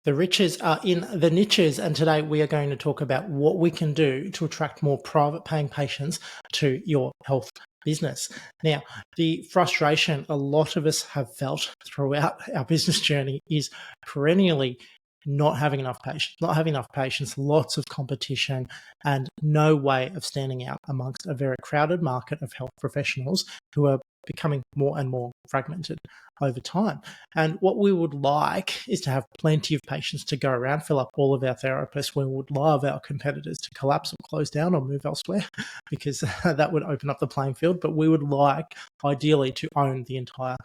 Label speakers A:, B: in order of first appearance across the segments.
A: The riches are in the niches, and today we are going to talk about what we can do to attract more private paying patients to your health business. Now, the frustration a lot of us have felt throughout our business journey is perennially not having enough patients, lots of competition, and no way of standing out amongst a very crowded market of health professionals who are becoming more and more fragmented over time. And what we would like is to have plenty of patients to go around, fill up all of our therapists. We would love our competitors to collapse or close down or move elsewhere because that would open up the playing field. But we would like, ideally, to own the entire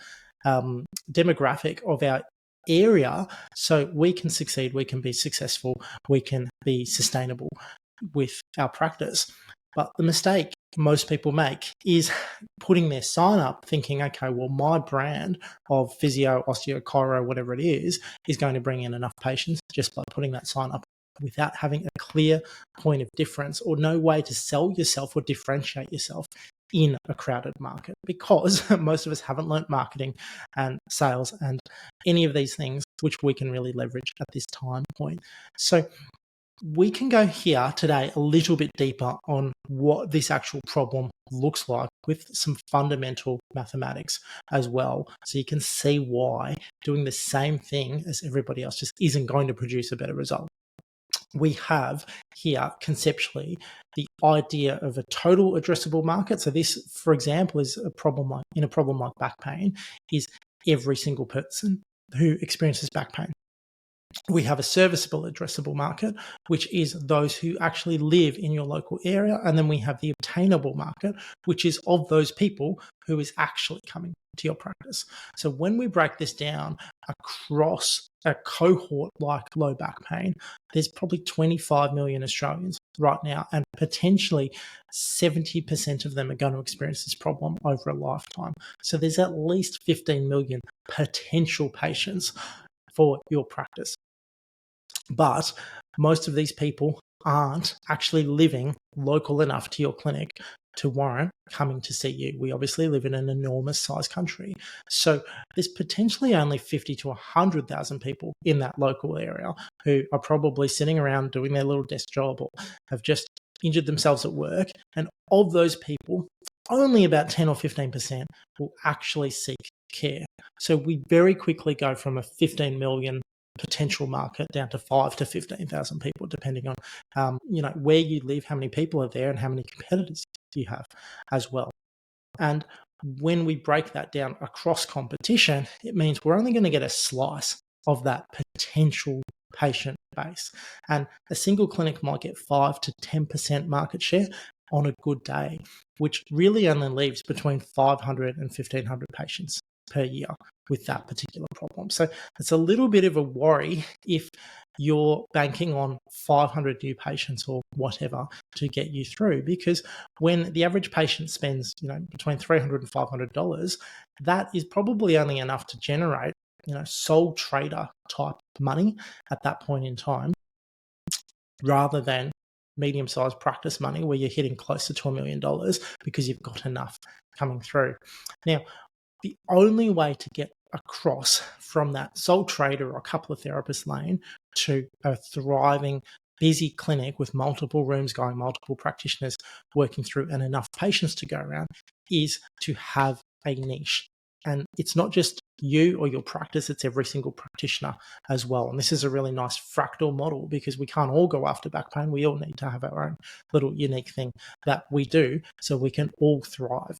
A: demographic of our area so we can succeed, we can be successful, we can be sustainable with our practice. But the mistake most people make is putting their sign up thinking, okay, well, my brand of physio, osteo, chiro, whatever it is going to bring in enough patients just by putting that sign up without having a clear point of difference or no way to sell yourself or differentiate yourself in a crowded market, because most of us haven't learnt marketing and sales and any of these things which we can really leverage at this time point. So we can go here today a little bit deeper on what this actual problem looks like with some fundamental mathematics as well. So you can see why doing the same thing as everybody else just isn't going to produce a better result. We have here conceptually the idea of a total addressable market. So this, for example, is a problem like back pain, is every single person who experiences back pain. We have a serviceable addressable market, which is those who actually live in your local area. And then we have the obtainable market, which is of those people who is actually coming to your practice. So when we break this down across a cohort like low back pain, there's probably 25 million Australians right now, and potentially 70% of them are going to experience this problem over a lifetime. So there's at least 15 million potential patients for your practice. But most of these people aren't actually living local enough to your clinic to warrant coming to see you. We obviously live in an enormous size country. So there's potentially only 50 to 100,000 people in that local area who are probably sitting around doing their little desk job or have just injured themselves at work. And of those people, only about 10 or 15% will actually seek care. So we very quickly go from a 15 million potential market down to 5 to 15,000 people, depending on where you live, how many people are there, and how many competitors you have as well. And when we break that down across competition, it means we're only going to get a slice of that potential patient base. And a single clinic might get 5 to 10% market share on a good day, which really only leaves between 500 and 1,500 patients per year with that particular problem. So it's a little bit of a worry if you're banking on 500 new patients or whatever to get you through, because when the average patient spends, between $300 and $500, that is probably only enough to generate, sole trader type money at that point in time, rather than medium-sized practice money where you're hitting closer to $1 million because you've got enough coming through. Now, the only way to get across from that sole trader or a couple of therapists lane to a thriving, busy clinic with multiple rooms going, multiple practitioners working through, and enough patients to go around is to have a niche. And it's not just you or your practice, it's every single practitioner as well. And this is a really nice fractal model because we can't all go after back pain. We all need to have our own little unique thing that we do so we can all thrive.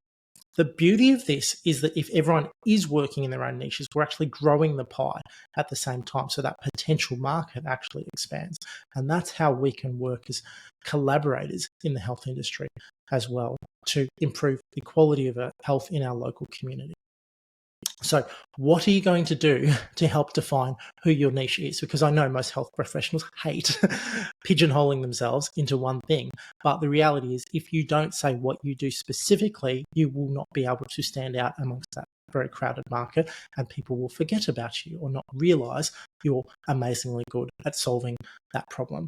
A: The beauty of this is that if everyone is working in their own niches, we're actually growing the pie at the same time. So that potential market actually expands. And that's how we can work as collaborators in the health industry as well to improve the quality of health in our local community. So what are you going to do to help define who your niche is? Because I know most health professionals hate pigeonholing themselves into one thing. But the reality is, if you don't say what you do specifically, you will not be able to stand out amongst that very crowded market, and people will forget about you or not realize you're amazingly good at solving that problem.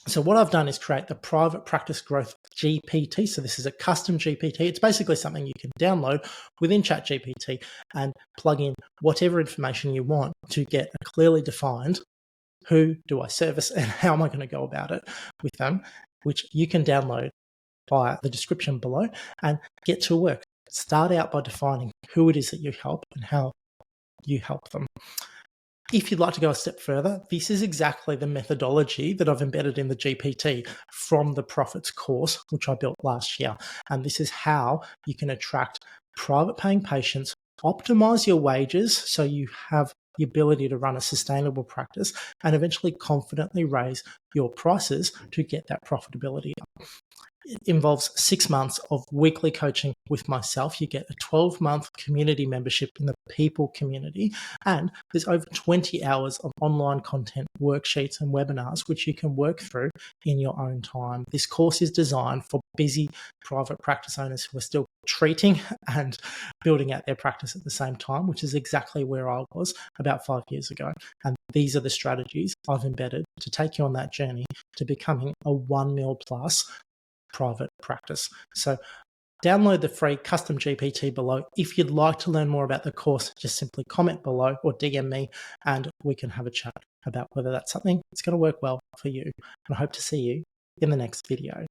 A: So what I've done is create the Private Practice Growth GPT. So this is a custom GPT. It's basically something you can download within ChatGPT and plug in whatever information you want to get a clearly defined who do I service and how am I going to go about it with them, which you can download via the description below and get to work. Start out by defining who it is that you help and how you help them. If you'd like to go a step further, this is exactly the methodology that I've embedded in the GPT from the Profits course, which I built last year. And this is how you can attract private paying patients, optimize your wages so you have the ability to run a sustainable practice, and eventually confidently raise your prices to get that profitability up. It involves 6 months of weekly coaching with myself. You get a 12-month community membership in the People community, and there's over 20 hours of online content, worksheets, and webinars which you can work through in your own time. This course is designed for busy private practice owners who are still treating and building out their practice at the same time, which is exactly where I was about 5 years ago. And these are the strategies I've embedded to take you on that journey to becoming a 1 mil plus private practice. So download the free custom GPT below. If you'd like to learn more about the course, just simply comment below or DM me and we can have a chat about whether that's something that's going to work well for you. And I hope to see you in the next video.